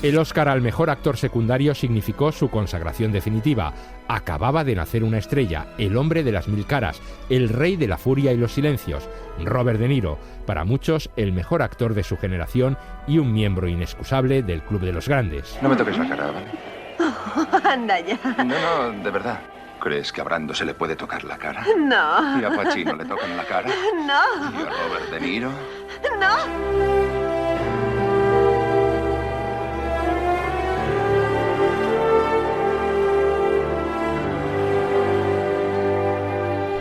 S18: El Oscar al mejor actor secundario significó su consagración definitiva. Acababa de nacer una estrella, el hombre de las 1000 caras, el rey de la furia y los silencios, Robert De Niro, para muchos el mejor actor de su generación y un miembro inexcusable del Club de los Grandes.
S5: No me toques la cara, ¿vale?
S10: Oh, anda ya.
S5: No, de verdad.
S4: crees que a Brando se le puede tocar la cara?
S7: No.
S4: ¿Y a Pacino le tocan la cara?
S7: No.
S4: ¿Y a Robert De Niro?
S7: No.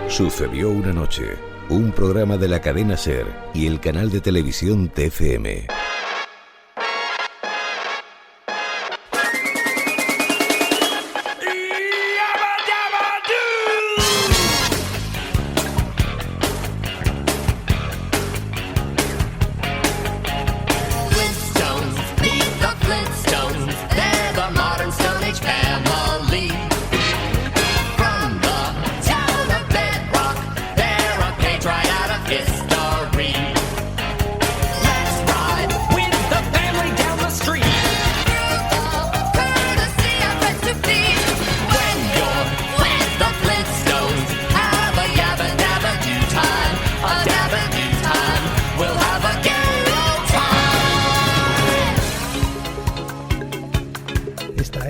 S12: Sucedió una noche, un programa de la cadena SER y el canal de televisión TFM.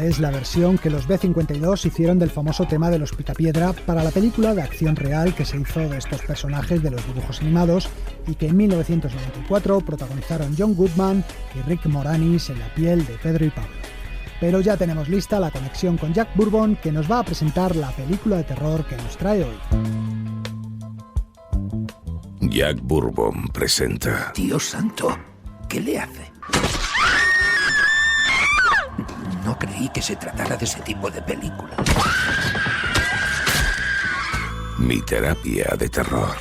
S3: Es la versión que los B-52 hicieron del famoso tema de los Picapiedra para la película de acción real que se hizo de estos personajes de los dibujos animados y que en 1994 protagonizaron John Goodman y Rick Moranis en la piel de Pedro y Pablo. Pero ya tenemos lista la conexión con Jack Bourbon, que nos va a presentar la película de terror que nos trae hoy.
S12: Jack Bourbon presenta...
S6: Dios santo, ¿qué le hace? No creí que se tratara de ese tipo de película.
S12: Mi terapia de terror.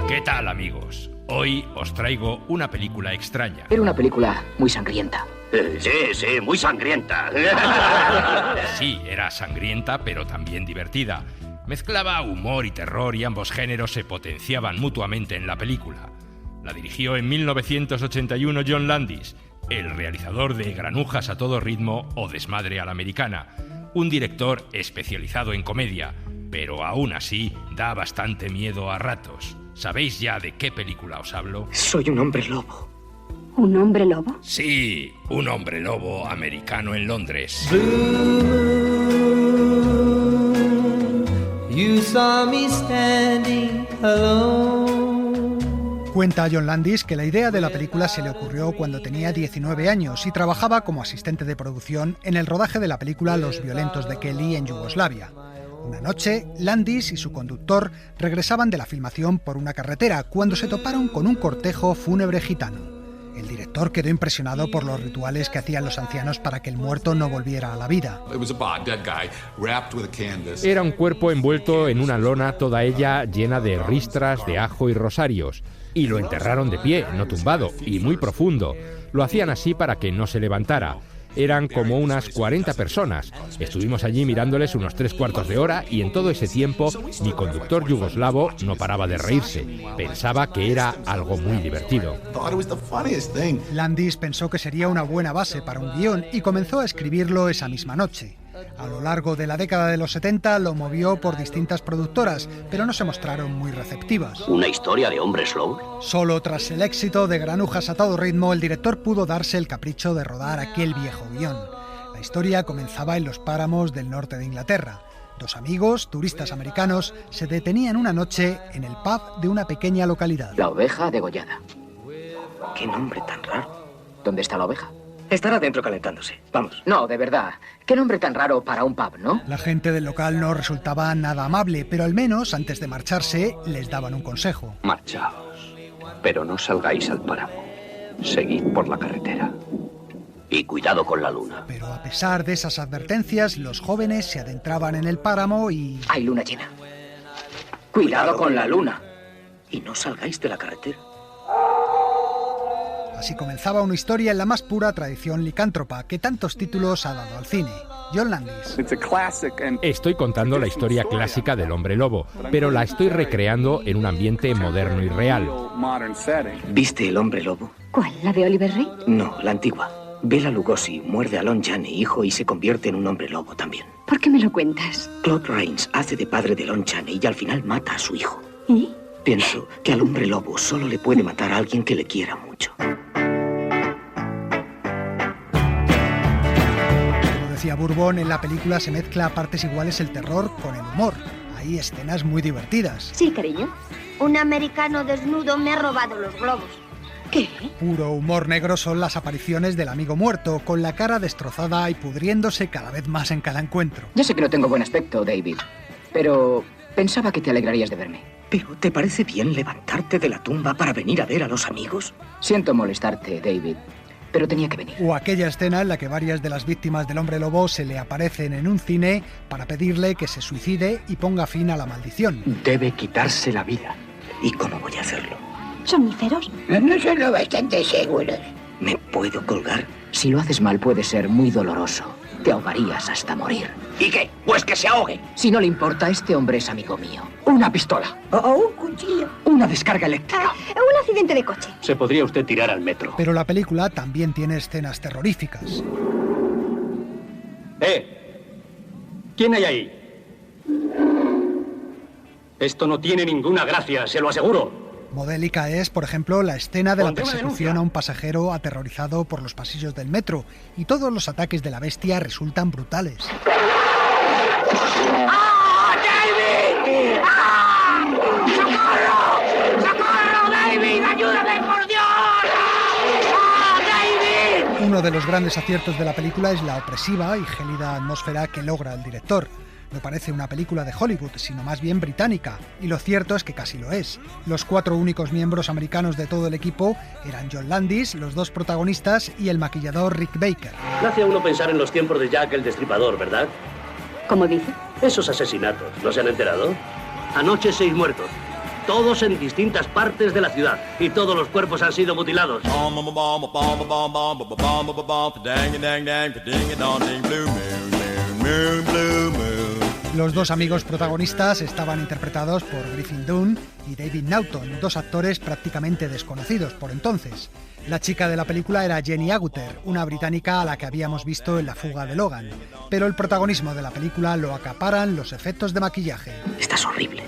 S18: ¿Qué tal, amigos? Hoy os traigo una película extraña.
S22: Era una película muy sangrienta.
S11: Sí, muy sangrienta.
S18: Sí, era sangrienta, pero también divertida. Mezclaba humor y terror y ambos géneros se potenciaban mutuamente en la película. La dirigió en 1981 John Landis, el realizador de Granujas a todo ritmo o Desmadre a la americana, un director especializado en comedia, pero aún así da bastante miedo a ratos. ¿Sabéis ya de qué película os hablo?
S22: Soy un hombre lobo.
S13: ¿Un hombre lobo?
S18: Sí, un hombre lobo americano en Londres.
S23: You saw me standing alone.
S3: Cuenta John Landis que la idea de la película se le ocurrió cuando tenía 19 años y trabajaba como asistente de producción en el rodaje de la película Los violentos de Kelly en Yugoslavia. Una noche, Landis y su conductor regresaban de la filmación por una carretera cuando se toparon con un cortejo fúnebre gitano. El director quedó impresionado por los rituales que hacían los ancianos para que el muerto no volviera a la vida.
S18: Era un cuerpo envuelto en una lona, toda ella llena de ristras de ajo y rosarios. Y lo enterraron de pie, no tumbado, y muy profundo. Lo hacían así para que no se levantara. Eran como unas 40 personas. Estuvimos allí mirándoles unos 3/4 de hora y en todo ese tiempo mi conductor yugoslavo no paraba de reírse. Pensaba que era algo muy divertido.
S3: Landis pensó que sería una buena base para un guión y comenzó a escribirlo esa misma noche. A lo largo de la década de los 70 lo movió por distintas productoras, pero no se mostraron muy receptivas.
S11: ¿Una historia de hombres lobo?
S3: Solo tras el éxito de Granujas a todo ritmo, el director pudo darse el capricho de rodar aquel viejo guión. La historia comenzaba en los páramos del norte de Inglaterra. Dos amigos, turistas americanos, se detenían una noche en el pub de una pequeña localidad.
S22: La oveja degollada.
S6: ¿Qué nombre tan raro?
S22: ¿Dónde está la oveja?
S6: Estará dentro calentándose. Vamos.
S22: No, de verdad. Qué nombre tan raro para un pub, ¿no?
S3: La gente del local no resultaba nada amable, pero al menos, antes de marcharse, les daban un consejo.
S11: Marchaos, pero no salgáis al páramo. Seguid por la carretera. Y cuidado con la luna.
S3: Pero a pesar de esas advertencias, los jóvenes se adentraban en el páramo y...
S22: Hay luna llena. Cuidado con la luna.
S6: Y no salgáis de la carretera.
S3: Así comenzaba una historia en la más pura tradición licántropa que tantos títulos ha dado al cine. John Landis.
S18: Estoy contando la historia clásica del hombre lobo, pero la estoy recreando en un ambiente moderno y real.
S6: ¿Viste El hombre lobo?
S13: ¿Cuál? ¿La de Oliver Reed?
S6: No, la antigua. Bela Lugosi muerde a Lon Chaney, hijo, y se convierte en un hombre lobo también.
S13: ¿Por qué me lo cuentas?
S6: Claude Rains hace de padre de Lon Chaney y al final mata a su hijo.
S13: ¿Y?
S6: Pienso que al hombre lobo solo le puede matar a alguien que le quiera mucho.
S3: decía Bourbon, en la película se mezcla a partes iguales el terror con el humor. Hay escenas muy divertidas.
S10: Sí, cariño. Un americano desnudo me ha robado los globos. ¿Qué?
S3: Puro humor negro son las apariciones del amigo muerto, con la cara destrozada y pudriéndose cada vez más en cada encuentro.
S22: Ya sé que no tengo buen aspecto, David, pero pensaba que te alegrarías de verme.
S17: ¿Pero te parece bien levantarte de la tumba para venir a ver a los amigos?
S22: Siento molestarte, David, pero tenía que venir.
S3: O aquella escena en la que varias de las víctimas del hombre lobo se le aparecen en un cine para pedirle que se suicide y ponga fin a la maldición.
S17: Debe quitarse la vida. ¿Y cómo voy a hacerlo?
S10: ¿Somníferos?
S6: No son lo bastante seguros.
S17: ¿Me puedo colgar?
S22: Si lo haces mal puede ser muy doloroso. Te ahogarías hasta morir.
S17: ¿Y qué? Pues que se ahogue.
S22: Si no le importa, este hombre es amigo mío.
S17: Una pistola.
S6: O un cuchillo.
S17: Una descarga eléctrica.
S10: Un accidente de coche.
S11: Se podría usted tirar al metro.
S3: Pero la película también tiene escenas terroríficas.
S11: ¿Quién hay ahí? Esto no tiene ninguna gracia, se lo aseguro.
S3: Modélica es, por ejemplo, la escena de la persecución a un pasajero aterrorizado por los pasillos del metro, y todos los ataques de la bestia resultan brutales.
S6: ¡Ah, David! ¡Ah! ¡Socorro! ¡Socorro, David! ¡Ayúdame, por Dios! ¡Ah, David!
S3: Uno de los grandes aciertos de la película es la opresiva y gélida atmósfera que logra el director. No parece una película de Hollywood, sino más bien británica, y lo cierto es que casi lo es. Los 4 únicos miembros americanos de todo el equipo eran John Landis, los 2 protagonistas y el maquillador Rick Baker.
S11: Hace a uno pensar en los tiempos de Jack el Destripador, ¿verdad?
S13: ¿Cómo dice?
S11: Esos asesinatos, ¿no se han enterado? Anoche 6 muertos, todos en distintas partes de la ciudad, y todos los cuerpos han sido mutilados.
S3: Los 2 amigos protagonistas estaban interpretados por Griffin Dunne y David Naughton, 2 actores prácticamente desconocidos por entonces. La chica de la película era Jenny Agutter, una británica a la que habíamos visto en La fuga de Logan. Pero el protagonismo de la película lo acaparan los efectos de maquillaje.
S17: Estás horrible.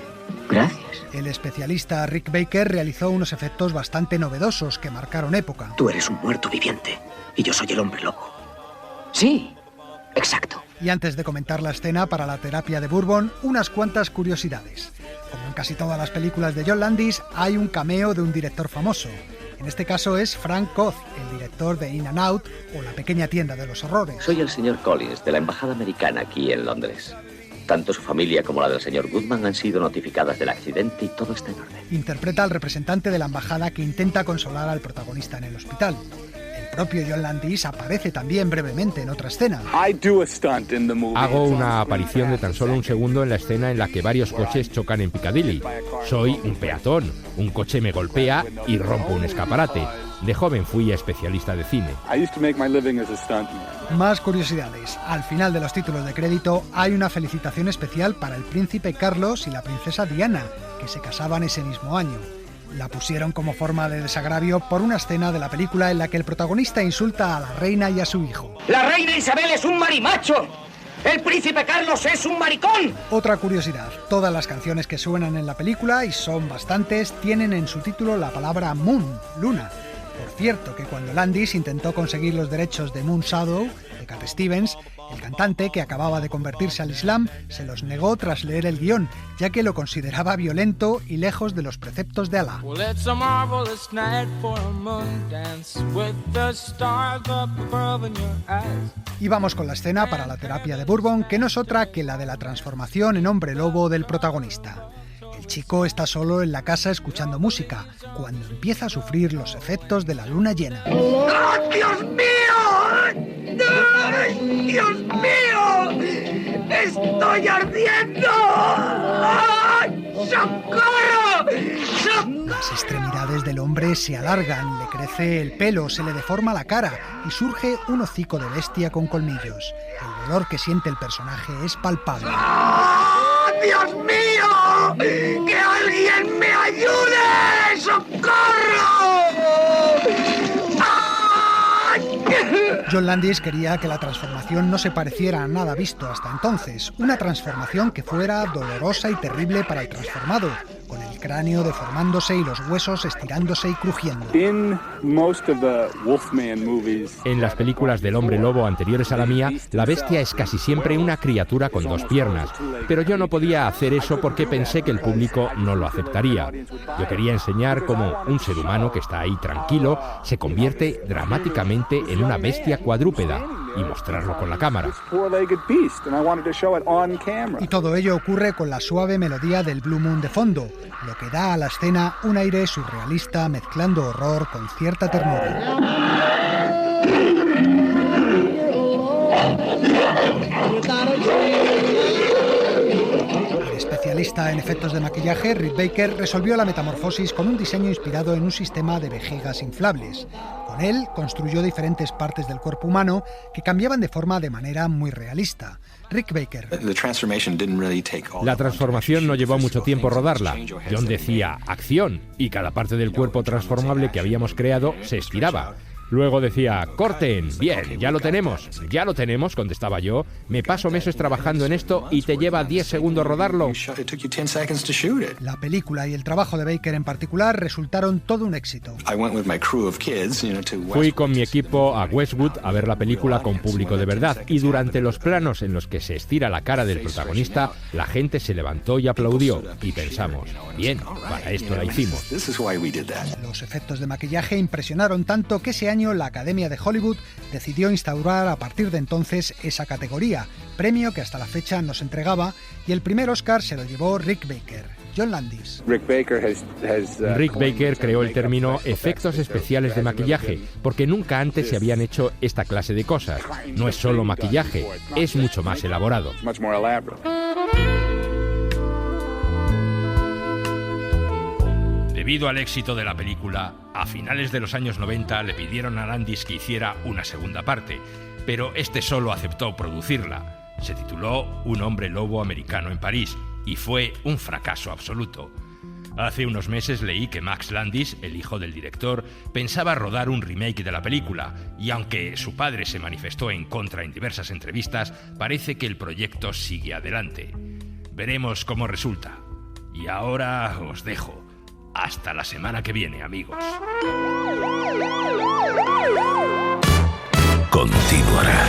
S22: Gracias.
S3: El especialista Rick Baker realizó unos efectos bastante novedosos que marcaron época.
S17: Tú eres un muerto viviente y yo soy el hombre lobo.
S22: Sí, exacto.
S3: Y antes de comentar la escena para la terapia de Bourbon, unas cuantas curiosidades. Como en casi todas las películas de John Landis, hay un cameo de un director famoso. En este caso es Frank Oz, el director de In and Out o La pequeña tienda de los horrores.
S2: Soy el señor Collins, de la Embajada Americana aquí en Londres. Tanto su familia como la del señor Goodman han sido notificadas del accidente y todo está en orden.
S3: Interpreta al representante de la embajada que intenta consolar al protagonista en el hospital. El propio John Landis aparece también brevemente en otra escena.
S18: Hago una aparición de tan solo un segundo en la escena en la que varios coches chocan en Piccadilly. Soy un peatón, un coche me golpea y rompo un escaparate. De joven fui especialista de cine.
S3: Más curiosidades. Al final de los títulos de crédito hay una felicitación especial para el príncipe Carlos y la princesa Diana, que se casaban ese mismo año. La pusieron como forma de desagravio por una escena de la película en la que el protagonista insulta a la reina y a su hijo.
S17: ¡La reina Isabel es un marimacho! ¡El príncipe Carlos es un maricón!
S3: Otra curiosidad, todas las canciones que suenan en la película, y son bastantes, tienen en su título la palabra Moon, luna. Por cierto, que cuando Landis intentó conseguir los derechos de Moon Shadow, de Cat Stevens, el cantante, que acababa de convertirse al Islam, se los negó tras leer el guión, ya que lo consideraba violento y lejos de los preceptos de Alá. Y vamos con la escena para la terapia de Bourbon, que no es otra que la de la transformación en hombre lobo del protagonista. El chico está solo en la casa escuchando música, cuando empieza a sufrir los efectos de la luna llena.
S6: ¡Oh, Dios mío! ¡Ay, Dios mío! ¡Estoy ardiendo! ¡Ay, socorro! ¡Socorro!
S3: Las extremidades del hombre se alargan, le crece el pelo, se le deforma la cara y surge un hocico de bestia con colmillos. El dolor que siente el personaje es palpable.
S6: ¡Oh, Dios mío! ¡Que alguien me ayude! ¡Socorro! ¡Ay!
S3: John Landis quería que la transformación no se pareciera a nada visto hasta entonces, una transformación que fuera dolorosa y terrible para el transformado, con el cráneo deformándose y los huesos estirándose y crujiendo.
S18: En las películas del hombre lobo anteriores a la mía, la bestia es casi siempre una criatura con dos piernas, pero yo no podía hacer eso porque pensé que el público no lo aceptaría. Yo quería enseñar cómo un ser humano que está ahí tranquilo se convierte dramáticamente en una bestia cuadrúpeda y mostrarlo con la cámara.
S3: Y todo ello ocurre con la suave melodía del Blue Moon de fondo, lo que da a la escena un aire surrealista mezclando horror con cierta ternura. El especialista en efectos de maquillaje, Rick Baker, resolvió la metamorfosis con un diseño inspirado en un sistema de vejigas inflables. Con él construyó diferentes partes del cuerpo humano que cambiaban de forma de manera muy realista. Rick Baker.
S18: La transformación no llevó mucho tiempo rodarla. John decía acción y cada parte del cuerpo transformable que habíamos creado se estiraba. Luego decía, corten, bien, ya lo tenemos, contestaba yo. Me paso meses trabajando en esto y te lleva 10 segundos rodarlo.
S3: La película y el trabajo de Baker en particular resultaron todo un éxito.
S18: Fui con mi equipo a Westwood a ver la película con público de verdad y durante los planos en los que se estira la cara del protagonista, la gente se levantó y aplaudió y pensamos, bien, para esto la hicimos.
S3: Los efectos de maquillaje impresionaron tanto que ese año la Academia de Hollywood decidió instaurar a partir de entonces esa categoría, premio que hasta la fecha no se entregaba, y el primer Oscar se lo llevó Rick Baker. John Landis.
S18: Rick Baker creó el término efectos especiales de maquillaje, porque nunca antes se habían hecho esta clase de cosas. No es solo maquillaje, es mucho más elaborado. Debido al éxito de la película, a finales de los años 90 le pidieron a Landis que hiciera una segunda parte, pero este solo aceptó producirla. Se tituló Un hombre lobo americano en París y fue un fracaso absoluto. Hace unos meses leí que Max Landis, el hijo del director, pensaba rodar un remake de la película y aunque su padre se manifestó en contra en diversas entrevistas, parece que el proyecto sigue adelante. Veremos cómo resulta. Y ahora os dejo. Hasta la semana que viene, amigos.
S12: Continuará.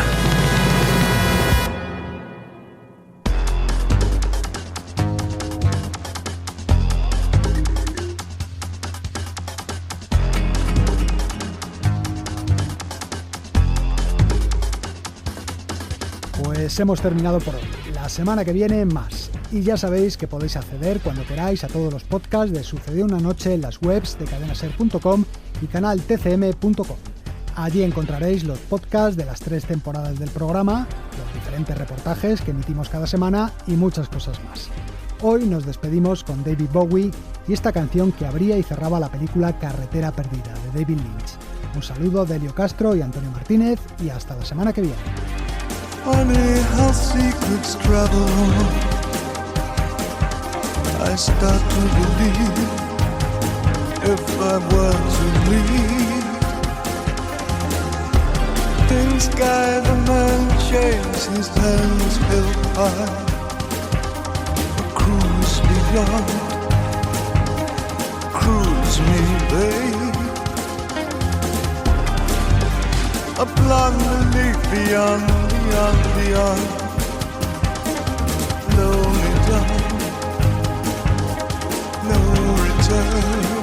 S3: Pues hemos terminado por hoy. La semana que viene más. Y ya sabéis que podéis acceder cuando queráis a todos los podcasts de Sucedió una noche en las webs de cadenaser.com y canaltcm.com. Allí encontraréis los podcasts de las 3 temporadas del programa, los diferentes reportajes que emitimos cada semana y muchas cosas más. Hoy nos despedimos con David Bowie y esta canción que abría y cerraba la película Carretera Perdida de David Lynch. Un saludo de Elio Castro y Antonio Martínez y hasta la semana que viene.
S8: Funny how secrets travel. I start to believe if I were to leave, in sky the man shaves his hands held high, a cruise beyond, cruise me babe, a blonde leaf beyond, beyond, blow me down, no return.